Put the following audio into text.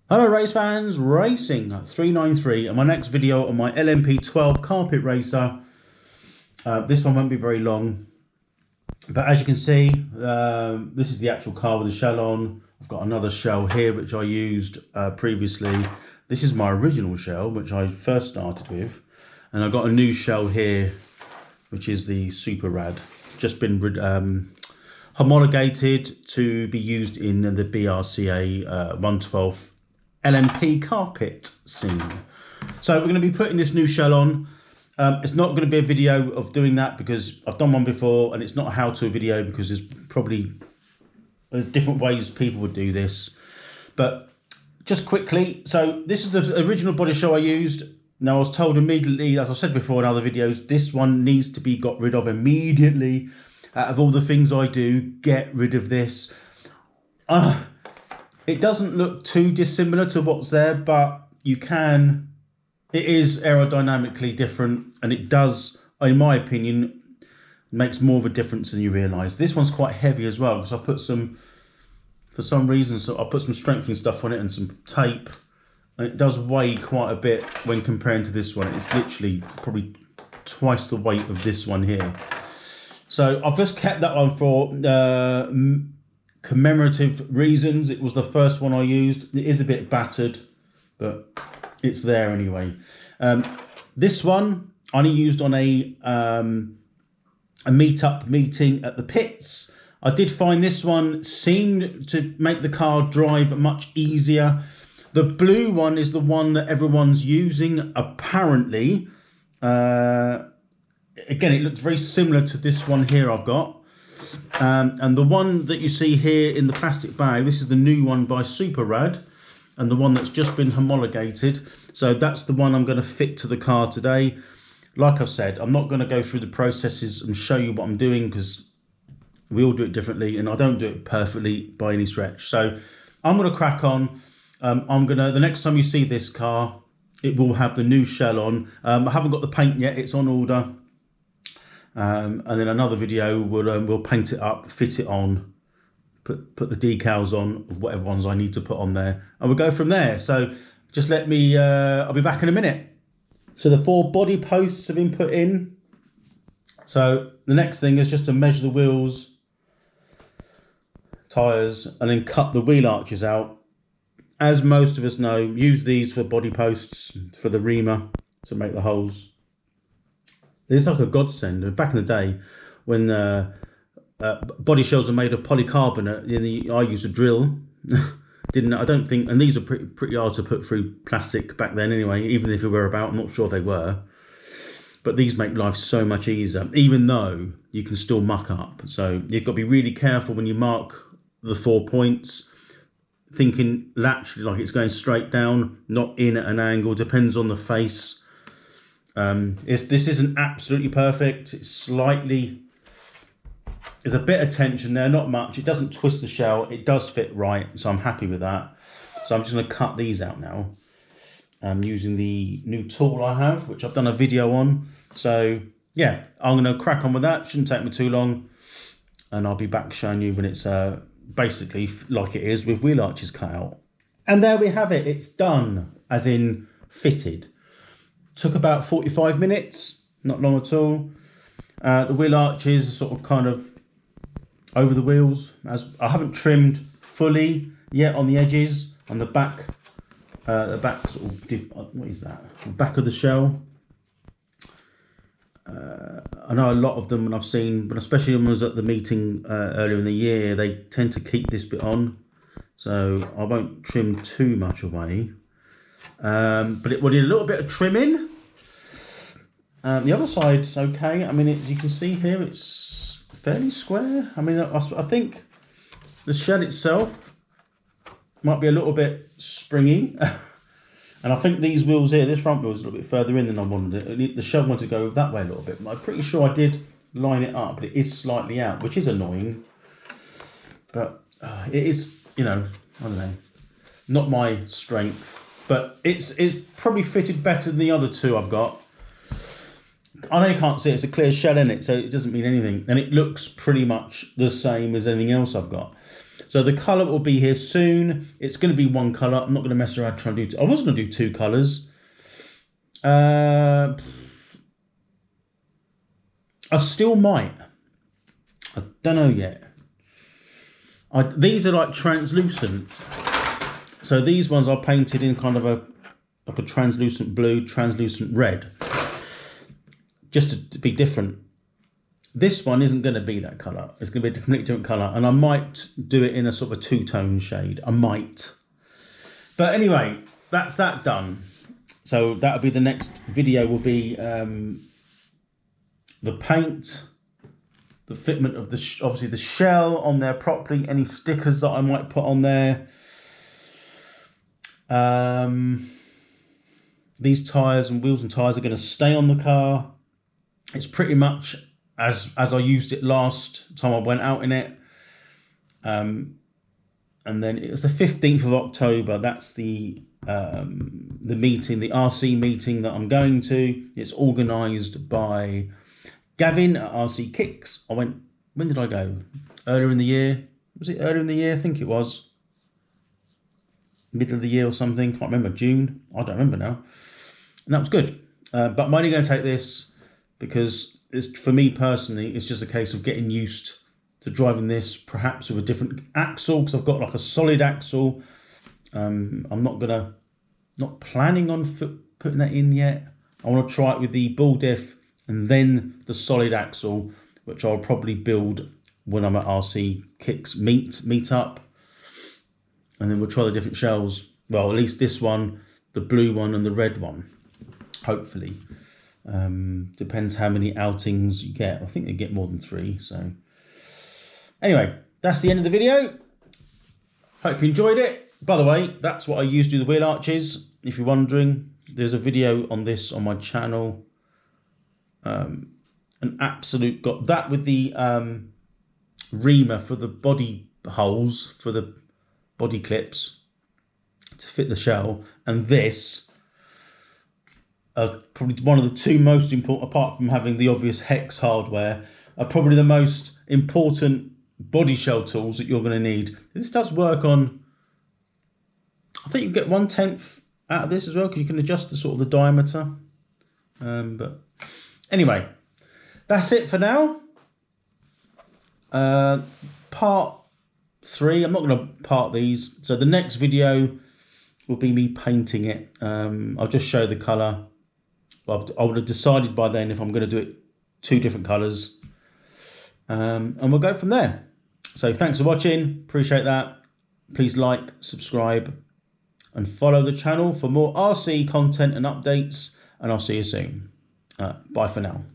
Hello race fans, Racing 393 and my next video on my LMP12 carpet racer. This one won't be very long, but as you can see, this is the actual car with the shell on. I've got another shell here which I used previously. This is my original shell which I first started with, and I've got a new shell here which is the Super Rad, just been homologated to be used in the BRCA 112 LMP carpet scene. So we're going to be putting this new shell on. It's not going to be a video of doing that because I've done one before, and it's not a how-to video because there's different ways people would do this. But just quickly, so this is the original body shell I used. Now I was told immediately, as I said before in other videos, this one needs to be got rid of immediately. Out of all the things I do, get rid of this. It doesn't look too dissimilar to what's there, but it is aerodynamically different, and it does, in my opinion, makes more of a difference than you realise. This one's quite heavy as well, because I put for some reason, I put some strengthening stuff on it and some tape, and it does weigh quite a bit when comparing to this one. It's literally probably twice the weight of this one here. So I've just kept that one for commemorative reasons. It was the first one I used. It is a bit battered, but it's there anyway. This one I only used on a meeting at the pits. I did find this one seemed to make the car drive much easier. The blue one is the one that everyone's using apparently. Again, it looks very similar to this one here I've got. And the one that you see here in the plastic bag, this is the new one by Super Rad, and the one that's just been homologated. So that's the one I'm going to fit to the car today. Like I've said, I'm not going to go through the processes and show you what I'm doing because we all do it differently, and I don't do it perfectly by any stretch. So I'm going to crack on. The next time you see this car, it will have the new shell on. I haven't got the paint yet, it's on order. And then another video we'll paint it up, fit it on, put the decals on, whatever ones I need to put on there, and we'll go from there. So just let me, I'll be back in a minute. So the 4 body posts have been put in. So the next thing is just to measure the wheels, tyres, and then cut the wheel arches out. As most of us know, use these for body posts, for the reamer to make the holes. It's like a godsend. Back in the day, when body shells are made of polycarbonate, I used a drill. I don't think, and these are pretty hard to put through plastic back then anyway, even if they were about, I'm not sure they were. But these make life so much easier, even though you can still muck up. So you've got to be really careful when you mark the 4 points, thinking laterally, like it's going straight down, not in at an angle, depends on the face. This isn't absolutely perfect. There's a bit of tension there, not much. It doesn't twist the shell. It does fit right, so I'm happy with that. So I'm just going to cut these out now. Using the new tool I have, which I've done a video on. So yeah, I'm going to crack on with that. Shouldn't take me too long, and I'll be back showing you when it's basically like it is with wheel arches cut out. And there we have it. It's done, as in fitted. Took about 45 minutes, not long at all. The wheel arches are sort of kind of over the wheels. As I haven't trimmed fully yet on the edges, on the back sort of, what is that? The back of the shell. I know a lot of them when I've seen, but especially when I was at the meeting earlier in the year, they tend to keep this bit on. So I won't trim too much away. But it will need a little bit of trimming. The other side's okay. I mean, as you can see here, it's fairly square. I mean, I think the shell itself might be a little bit springy. And I think these wheels here, this front wheel is a little bit further in than I wanted it. The shell wanted to go that way a little bit. I'm pretty sure I did line it up, but it is slightly out, which is annoying. But it is, I don't know, not my strength. But it's probably fitted better than the other two I've got. I know you can't see it, it's a clear shell in it, so it doesn't mean anything. And it looks pretty much the same as anything else I've got. So the colour will be here soon. It's going to be one colour. I'm not going to mess around trying to do I was going to do 2 colours. I still might. I don't know yet. These are like translucent. So these ones are painted in kind of like a translucent blue, translucent red. Just to be different. This one isn't going to be that colour. It's going to be a completely different colour. And I might do it in a sort of a 2-tone shade. I might. But anyway, that's that done. So that'll be the next video will be the paint, the fitment of obviously the shell on there properly, any stickers that I might put on there. These tyres and wheels and tyres are going to stay on the car. It's pretty much as I used it last time I went out in it. And then it's the 15th of October. That's the meeting, the RC meeting that I'm going to. It's organised by Gavin at RC Kicks. When did I go? Earlier in the year. Was it earlier in the year? I think it was. Middle of the year or something. Can't remember. June. I don't remember now. And that was good. But I'm only going to take this because for me personally, it's just a case of getting used to driving this, perhaps with a different axle, because I've got like a solid axle. I'm not planning on putting that in yet. I want to try it with the ball diff and then the solid axle, which I'll probably build when I'm at RC Kicks meet up. And then we'll try the different shells. Well, at least this one, the blue one and the red one, hopefully. Depends how many outings you get. I think you get more than 3. So anyway, that's the end of the video. Hope you enjoyed it. By the way, that's what I use to do the wheel arches. If you're wondering, there's a video on this on my channel. An absolute got that with the reamer for the body holes for the body clips to fit the shell, and this. Probably one of the 2 most important, apart from having the obvious hex hardware, are probably the most important body shell tools that you're going to need. This does work on, I think you get 1/10 out of this as well, because you can adjust the sort of the diameter. But anyway, that's it for now. Part 3, I'm not going to part these. So the next video will be me painting it. I'll just show the colour. I would have decided by then if I'm going to do it 2 different colours. And we'll go from there. So thanks for watching. Appreciate that. Please like, subscribe, and follow the channel for more RC content and updates. And I'll see you soon. Bye for now.